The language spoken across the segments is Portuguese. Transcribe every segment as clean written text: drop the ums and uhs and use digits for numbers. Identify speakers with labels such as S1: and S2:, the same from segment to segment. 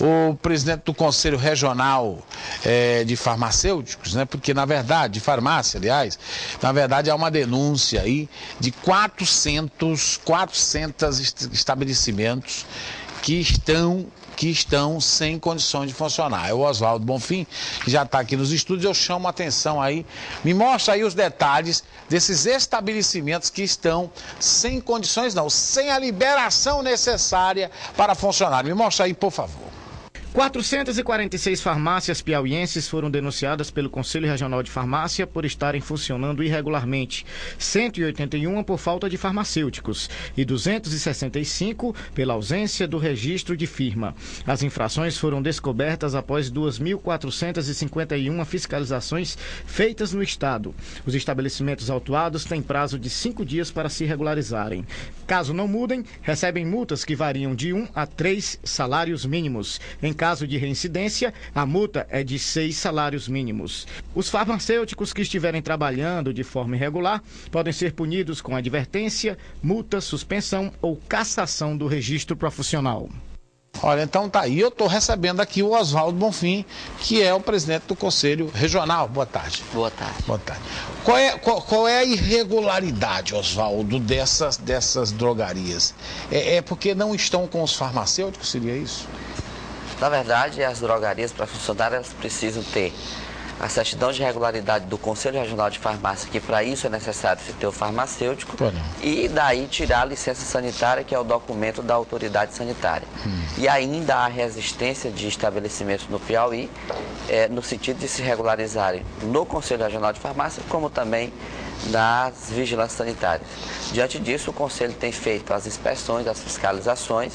S1: o presidente do Conselho Regional de Farmacêuticos, né? Porque, na verdade, de farmácia, aliás, na verdade há uma denúncia aí de 400 estabelecimentos que estão sem condições de funcionar. É o Oswaldo Bonfim, que já está aqui nos estúdios. Eu chamo a atenção aí, me mostra aí os detalhes desses estabelecimentos que estão sem condições, não, sem a liberação necessária para funcionar. Me mostra aí, por favor.
S2: 446 farmácias piauienses foram denunciadas pelo Conselho Regional de Farmácia por estarem funcionando irregularmente, 181 por falta de farmacêuticos e 265 pela ausência do registro de firma. As infrações foram descobertas após 2.451 fiscalizações feitas no estado. Os estabelecimentos autuados têm prazo de 5 dias para se regularizarem. Caso não mudem, recebem multas que variam de 1 a 3 salários mínimos. Em caso de reincidência, a multa é de 6 salários mínimos. Os farmacêuticos que estiverem trabalhando de forma irregular podem ser punidos com advertência, multa, suspensão ou cassação do registro profissional.
S1: Olha, então tá aí, eu estou recebendo aqui o Oswaldo Bonfim, que é o presidente do Conselho Regional. Boa tarde.
S3: Boa tarde.
S1: Boa tarde. Qual é a irregularidade, Oswaldo, dessas drogarias? É porque não estão com os farmacêuticos, seria isso?
S3: Na verdade, as drogarias, para funcionar, elas precisam ter a certidão de regularidade do Conselho Regional de Farmácia, que para isso é necessário se ter o farmacêutico, e daí tirar a licença sanitária, que é o documento da autoridade sanitária. E ainda há resistência de estabelecimentos no Piauí, no sentido de se regularizarem no Conselho Regional de Farmácia, como também nas vigilâncias sanitárias. Diante disso, o Conselho tem feito as inspeções, as fiscalizações,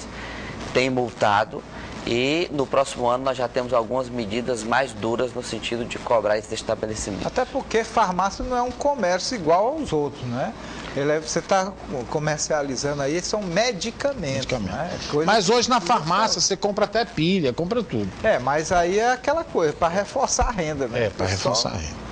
S3: tem multado, e no próximo ano nós já temos algumas medidas mais duras no sentido de cobrar esse estabelecimento.
S4: Até porque farmácia não é um comércio igual aos outros, né? Você está comercializando aí, são medicamentos. Né?
S1: Mas hoje na farmácia você compra até pilha, compra tudo.
S4: Mas aí é aquela coisa, para reforçar a renda. Né?
S1: Para reforçar a renda.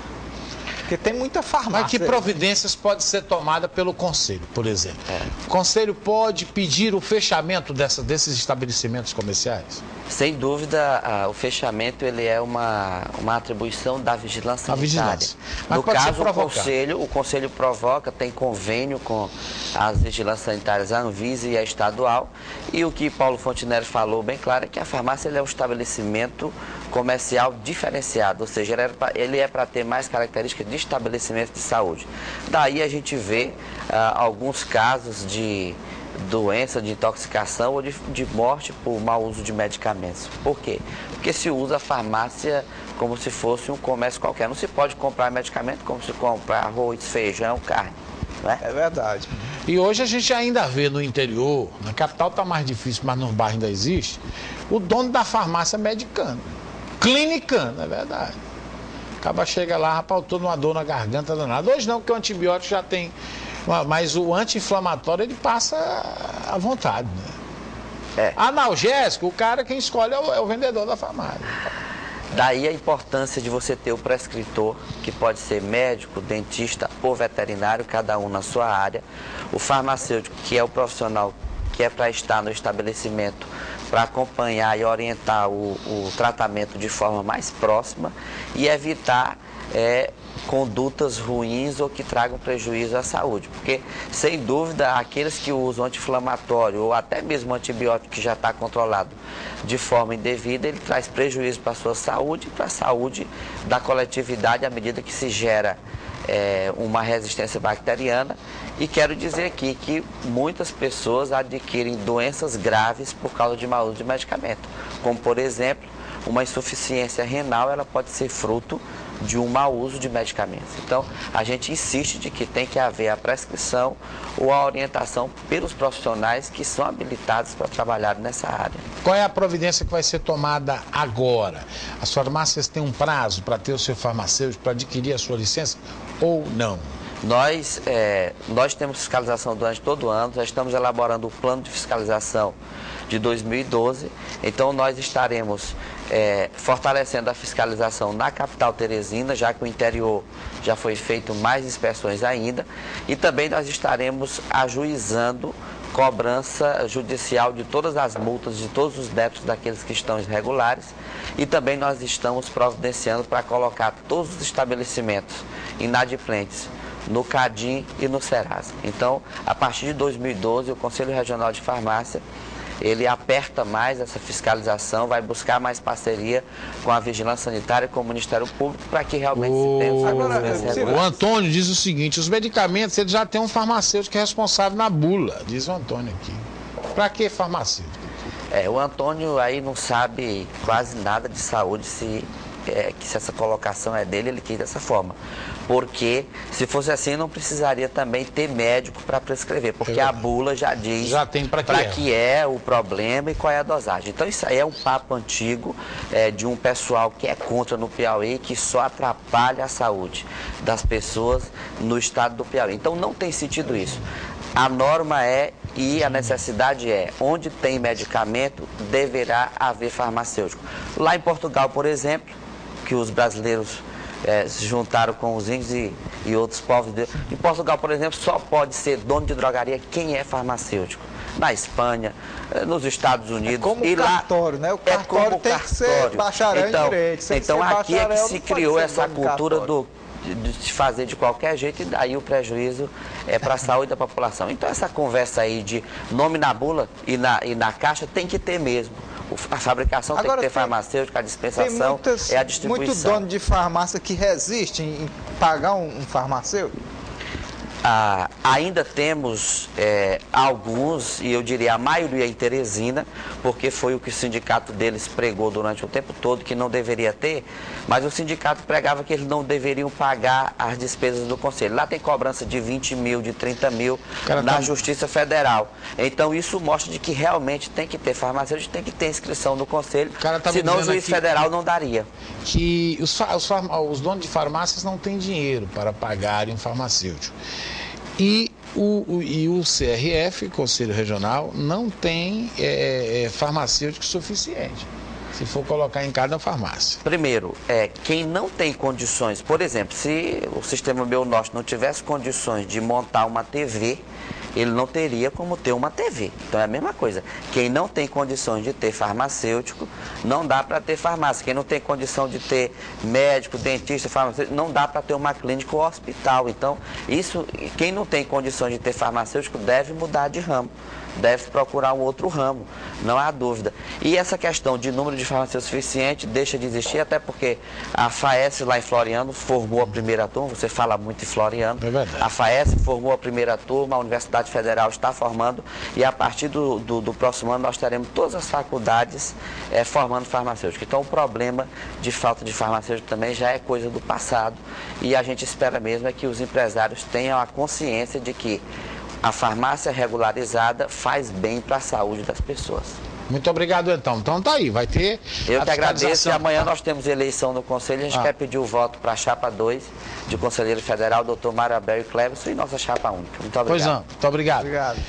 S4: Porque tem muita farmácia.
S1: Mas que providências podem ser tomadas pelo Conselho, por exemplo? O Conselho pode pedir o fechamento desses estabelecimentos comerciais?
S3: Sem dúvida, o fechamento ele é uma atribuição da vigilância sanitária.
S1: Mas
S3: no caso, o Conselho provoca, tem convênio com as vigilâncias sanitárias, a Anvisa e a estadual. E o que Paulo Fontinelli falou bem claro é que a farmácia ele é um estabelecimento comercial diferenciado, ou seja, ele é para ter mais características de estabelecimento de saúde. Daí a gente vê alguns casos de doença, de intoxicação ou de morte por mau uso de medicamentos. Por quê? Porque se usa a farmácia como se fosse um comércio qualquer. Não se pode comprar medicamento como se comprar arroz, feijão, carne. Né?
S4: É verdade.
S1: E hoje a gente ainda vê no interior, na capital está mais difícil, mas no bairro ainda existe, o dono da farmácia medicando, clinicando, é verdade. Acaba, chega lá, rapaz, eu tô numa dor na garganta danada. Hoje não, porque o antibiótico já tem, mas o anti-inflamatório ele passa à vontade, né? Analgésico, o cara quem escolhe é o vendedor da farmácia.
S3: Daí a importância de você ter o prescritor, que pode ser médico, dentista ou veterinário, cada um na sua área. O farmacêutico, que é o profissional que é para estar no estabelecimento, para acompanhar e orientar o tratamento de forma mais próxima e evitar condutas ruins ou que tragam prejuízo à saúde. Porque, sem dúvida, aqueles que usam anti-inflamatório ou até mesmo antibiótico que já está controlado de forma indevida, ele traz prejuízo para a sua saúde e para a saúde da coletividade à medida que se gera uma resistência bacteriana. E quero dizer aqui que muitas pessoas adquirem doenças graves por causa de mau uso de medicamento, como, por exemplo, uma insuficiência renal, ela pode ser fruto de um mau uso de medicamentos. Então, a gente insiste de que tem que haver a prescrição ou a orientação pelos profissionais que são habilitados para trabalhar nessa área.
S1: Qual é a providência que vai ser tomada agora? As farmácias têm um prazo para ter o seu farmacêutico, para adquirir a sua licença ou não?
S3: Nós temos fiscalização durante todo o ano, já estamos elaborando o plano de fiscalização de 2012, então nós estaremos fortalecendo a fiscalização na capital teresina, já que o interior já foi feito mais inspeções ainda, e também nós estaremos ajuizando cobrança judicial de todas as multas, de todos os débitos daqueles que estão irregulares, e também nós estamos providenciando para colocar todos os estabelecimentos inadimplentes no CADIM e no Serasa. Então, a partir de 2012, o Conselho Regional de Farmácia, ele aperta mais essa fiscalização, vai buscar mais parceria com a Vigilância Sanitária e com o Ministério Público para que realmente se tenha
S1: O Antônio diz o seguinte: os medicamentos, ele já tem um farmacêutico que é responsável na bula, diz o Antônio aqui. Para que farmacêutico?
S3: O Antônio aí não sabe quase nada de saúde, se essa colocação é dele, ele quis dessa forma. Porque, se fosse assim, não precisaria também ter médico para prescrever, porque a bula já diz
S1: para
S3: que é o problema e qual é a dosagem. Então, isso aí é um papo antigo de um pessoal que é contra no Piauí, que só atrapalha a saúde das pessoas no estado do Piauí. Então, não tem sentido isso. A norma e a necessidade onde tem medicamento, deverá haver farmacêutico. Lá em Portugal, por exemplo, que os brasileiros se juntaram com os índios e outros povos. Em Portugal, por exemplo, só pode ser dono de drogaria quem é farmacêutico. Na Espanha, nos Estados Unidos.
S4: Como o cartório, né? O cartório tem que ser bacharel em direito.
S3: Então aqui é que se criou essa cultura de se fazer de qualquer jeito, e daí o prejuízo é para a saúde da população. Então essa conversa aí de nome na bula e na caixa tem que ter mesmo. A fabricação tem que ter farmacêutica, a dispensação é a distribuição.
S4: Muito dono de farmácia que resiste em pagar um farmacêutico?
S3: Ainda temos alguns, e eu diria a maioria em Teresina, porque foi o que o sindicato deles pregou durante o tempo todo, que não deveria ter, mas o sindicato pregava que eles não deveriam pagar as despesas do conselho. Lá tem cobrança de 20 mil, de 30 mil na Justiça Federal. Então isso mostra de que realmente tem que ter farmacêutico, tem que ter inscrição no conselho, senão o juiz federal não daria.
S1: Que os donos de farmácias não têm dinheiro para pagarem um farmacêutico. E o CRF, Conselho Regional, não tem farmacêutico suficiente, se for colocar em cada farmácia.
S3: Primeiro, quem não tem condições, por exemplo, se o Sistema Meu Norte não tivesse condições de montar uma TV, ele não teria como ter uma TV. Então é a mesma coisa. Quem não tem condições de ter farmacêutico, não dá para ter farmácia. Quem não tem condição de ter médico, dentista, farmacêutico, não dá para ter uma clínica ou hospital. Então, quem não tem condições de ter farmacêutico deve mudar de ramo. Deve procurar um outro ramo, não há dúvida. E essa questão de número de farmacêuticos suficiente deixa de existir, até porque a FAES lá em Floriano formou a primeira turma, você fala muito em Floriano, a FAES formou a primeira turma, a Universidade Federal está formando, e a partir do próximo ano nós teremos todas as faculdades formando farmacêuticos. Então o problema de falta de farmacêutico também já é coisa do passado, e a gente espera mesmo que os empresários tenham a consciência de que a farmácia regularizada faz bem para a saúde das pessoas.
S1: Muito obrigado, então. Então tá aí, vai ter...
S3: Eu que agradeço, e amanhã nós temos eleição no Conselho, a gente quer pedir o voto para a chapa 2 de Conselheiro Federal, doutor Mário Abel e Cleverson, e nossa chapa única. Muito obrigado.
S1: Pois não, muito obrigado.
S4: Obrigado.